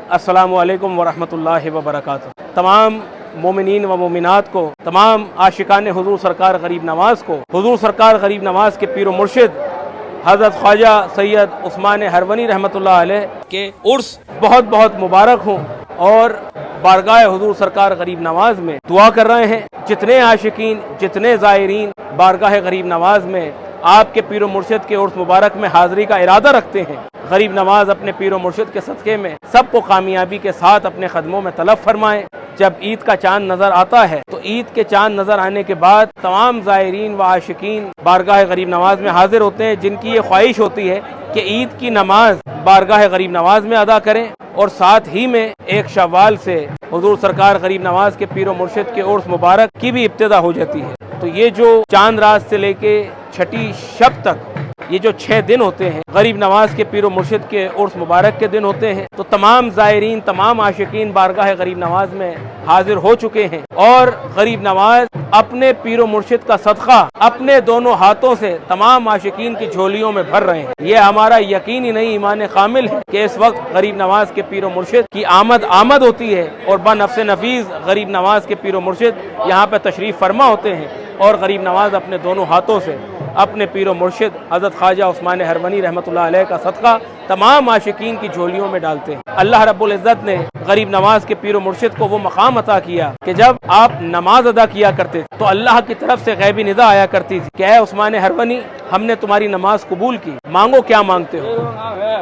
अस्सलामु अलैकुम वरहमतुल्लाहि वबरकातुह। तमाम मोमिनीन व मोमिनात को, तमाम आशिकान हुजूर सरकार गरीब नवाज़ को, हुजूर सरकार गरीब नवाज़ के पीर मुर्शिद हज़रत ख्वाजा सैयद उस्मान हरवनी रहमतुल्लाह अलैह के उर्स बहुत बहुत मुबारक हों और बारगाह हुजूर सरकार गरीब नवाज़ में दुआ कर रहे हैं। जितने आशिकीन, जितने ज़ायरीन बारगाह गरीब नवाज़ में आपके पीर मुर्शिद के उर्स मुबारक में हाज़िरी का इरादा रखते हैं, गरीब नवाज़ अपने पीर मुर्शिद के सदक़े में सबको कामयाबी के साथ अपने कदमों में तलब फरमाएं। जब ईद का चांद नज़र आता है तो ईद के चांद नज़र आने के बाद तमाम ज़ायरीन व आशिकीन बारगाह गरीब नवाज़ में हाजिर होते हैं, जिनकी ये ख्वाहिश होती है कि ईद की नमाज बारगाह गरीब नवाज़ में अदा करें और साथ ही में 1 शव्वाल से हुजूर सरकार गरीब नवाज़ के पीर मुर्शिद के उर्स मुबारक की भी इब्तिदा हो जाती है। तो ये जो चांद रात से लेके छठी शब तक ये जो 6 दिन होते हैं गरीब नवाज़ के पीर मुर्शिद के उर्स मुबारक के दिन होते हैं, तो तमाम ज़ायरीन, तमाम आशिकीन बारगाह गरीब नवाज़ में हाजिर हो चुके हैं और गरीब नवाज़ अपने पीर मुर्शिद का सदका अपने दोनों हाथों से तमाम आशिकीन की झोलियों में भर रहे हैं। ये हमारा यकीन ही नहीं, ईमान कामिल है कि इस वक्त गरीब नवाज़ के पीर मुर्शिद की आमद होती है और बनफ्स नफीस गरीब नवाज़ के पीर मुर्शिद यहाँ पे तशरीफ़ फरमा होते हैं और गरीब नवाज़ अपने दोनों हाथों से अपने पीर मुर्शिद हज़रत ख्वाजा उस्मान हरवनी रहमतुल्लाह अलैह का सदका तमाम आशिकीन की झोलियों में डालते हैं। अल्लाह रब्बुल इज़्ज़त ने गरीब नवाज़ के पीर मुर्शिद को वो मकाम अता किया कि जब आप नमाज अदा किया करते तो अल्लाह की तरफ से गैबी निदा आया करती थी कि ऐ उस्मान हरवनी, हमने तुम्हारी नमाज कबूल की, मांगो क्या मांगते हो।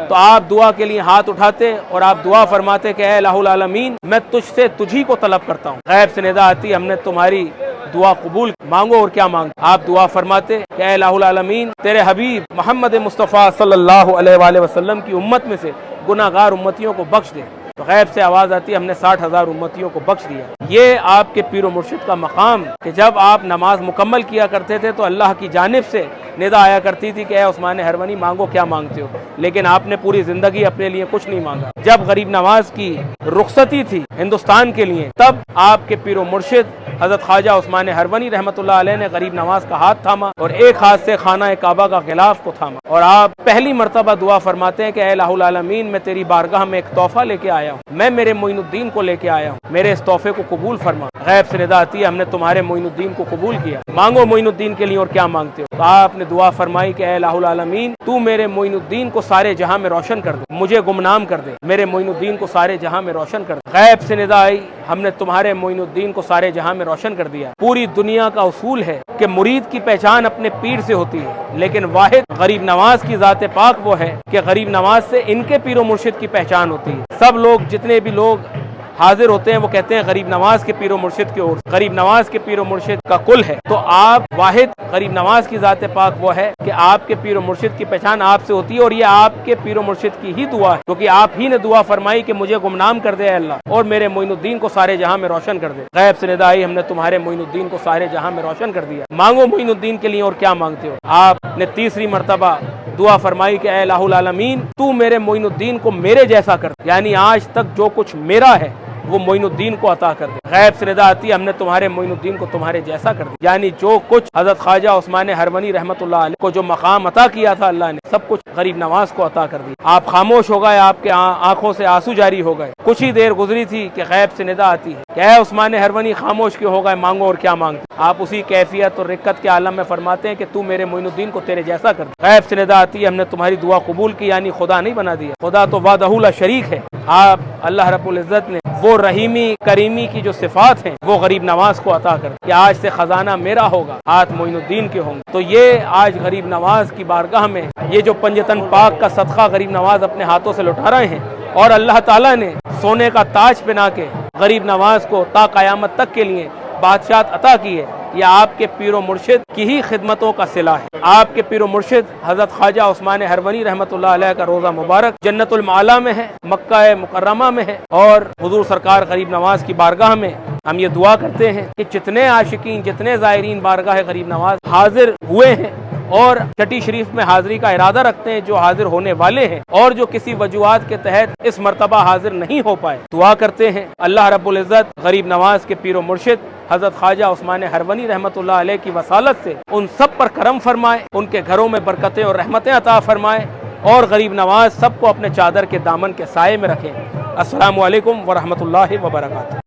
तो आप दुआ के लिए हाथ उठाते और आप दुआ फरमाते कि ऐ इलाहुल आलमीन, मैं तुझसे तुझी को तलब करता हूँ। गैब से निदा आती, हमने तुम्हारी दुआ कबूल, मांगो और क्या मांगते। आप दुआ फरमाते कि ऐ इलाहुल आलमीन, तेरे हबीब मोहम्मद मुस्तफ़ा सल्लल्लाहु अलैहि वसल्लम की उम्मत में से गुनाहगार उम्मतियों को बख्श दे। तो गैब से आवाज़ आती, हमने 60,000 उम्मतियों को बख्श दिया। ये आपके पीर मुर्शिद का मकाम कि जब आप नमाज मुकम्मल किया करते थे तो अल्लाह की जानिब से निदा आया करती थी कि ऐ उस्मान हरवनी, मांगो क्या मांगते हो। लेकिन आपने पूरी ज़िंदगी अपने लिए कुछ नहीं मांगा। जब गरीब नवाज़ की रुखसती थी हिंदुस्तान के लिए, तब आपके पीर मुर्शिद हज़रत ख्वाजा उस्मान हरवनी रहमतुल्लाह अलैह ने गरीब नवाज़ का हाथ थामा और एक हाथ से खाना काबा का गिलाफ को थामा और आप पहली मरतबा दुआ फरमाते हैं कि ऐ इलाहुल आलमीन, मैं तेरी बारगाह में एक तोहफा लेके आया हूँ, मैं मेरे मोइनुद्दीन को लेके आया हूँ, मेरे इस तोहफे को कबूल फरमा। गैब से निदा आती है, हमने तुम्हारे मोइनुद्दीन को कबूल किया, मांगो मोइनुद्दीन के लिए और क्या मांगते हो। तो आपने दुआ फरमाई कि ऐ इलाहुल आलमीन, तू मेरे मोइनुद्दीन को सारे जहां में रोशन कर दे, मुझे गुमनाम कर दे, मेरे मोइनुद्दीन को सारे जहां में रोशन कर दे। गैब से निदा आई, हमने तुम्हारे मोइनुद्दीन को सारे जहां में रोशन कर दिया। पूरी दुनिया का उसूल है कि मुरीद की पहचान अपने पीर से होती है, लेकिन वाहिद गरीब नवाज की ज़ात पाक वो है कि गरीब नवाज से इनके पीर मुर्शिद की पहचान होती है। सब लोग, जितने भी लोग हाजिर होते हैं, वो कहते हैं गरीब नवाज के पीर मुर्शिद की ओर, गरीब नवाज के पीर मुर्शिद का कुल है। तो आप वाहिद गरीब नवाज की ज़ात पाक वो है कि आपके पीर मुर्शिद की पहचान आपसे होती है और ये आपके पीर मुर्शिद की ही दुआ है, क्योंकि आप ही ने दुआ फरमाई कि मुझे गुमनाम कर दे अल्लाह और मेरे मोइनुद्दीन को सारे जहां में रोशन कर दे। गैब से निदा आई, हमने तुम्हारे मोइनुद्दीन को सारे जहां में रोशन कर दिया, मांगो मोइनुद्दीन के लिए और क्या मांगते हो। आपने तीसरी मरतबा दुआ फरमाई कि ऐ इलाहुल आलमीन, तू मेरे मोइनुद्दीन को मेरे जैसा कर, यानी आज तक जो कुछ मेरा है वो मोइनुद्दीन को अता कर दे। गैब से निदा आती, हमने तुम्हारे मोइनुद्दीन को तुम्हारे जैसा कर दिया, यानी जो कुछ हज़रत ख्वाजा उस्मान हरवनी रहमतुल्लाह अलैह को जो मकाम अता किया था अल्लाह ने, सब कुछ गरीब नवाज को अता कर दिया। आप खामोश हो गए, आपके आंखों से आंसू जारी हो गए। कुछ ही देर गुजरी थी कि गैब से निदा आती है कि ऐ उस्मान हरवनी, खामोश क्यों हो गए, मांगो और क्या मांगते। आप उसी कैफियत और रिक्कत के आलम में फरमाते हैं कि तू मेरे मोइनुद्दीन को तेरे जैसा कर दे। गैब से निदा आती है, हमने तुम्हारी दुआ कबूल की, यानी खुदा नहीं बना दिया, खुदा तो वादहू ला शरीक है। आप अल्लाह रब्बुल इज़्ज़त ने वो रहीमी करीमी की जो सिफात हैं वो गरीब नवाज को अता कर कि आज से खजाना मेरा होगा, हाथ मोइनुद्दीन के होंगे। तो ये आज गरीब नवाज की बारगाह में ये जो पंजतन पाक का सदका गरीब नवाज अपने हाथों से लुटा रहे हैं और अल्लाह ताला ने सोने का ताज पहना के गरीब नवाज को ता क़यामत तक के लिए बादशाहत अता की है, यह आपके पीर मुर्शिद की ही खिदमतों का सिला है। आपके पीर मुर्शिद हज़रत ख्वाजा उस्मान हरवनी रहमतुल्लाह अलैह का रोज़ा मुबारक जन्नतुल माला में है, मक्का मुकर्रमा में है और हुजूर सरकार गरीब नवाज की बारगाह में हम ये दुआ करते हैं कि जितने आशिकीन, जितने ज़ायरीन बारगाह गरीब नवाज हाजिर हुए हैं और छठी शरीफ में हाजिरी का इरादा रखते हैं, जो हाजिर होने वाले हैं और जो किसी वजूहात के तहत इस मरतबा हाजिर नहीं हो पाए, दुआ करते हैं अल्लाह रब्बुल इज़्ज़त गरीब नवाज के पीर मुर्शिद हज़रत ख्वाजा उस्मान हरवनी रहमतुल्लाह अलैह की वसालत से उन सब पर करम फरमाए, उनके घरों में बरकतें और रहमतें अता फरमाए اور غریب نواز سب کو اپنے چادر کے دامن کے سائے میں رکھیں۔ السلام علیکم ورحمۃ اللہ وبرکاتہ۔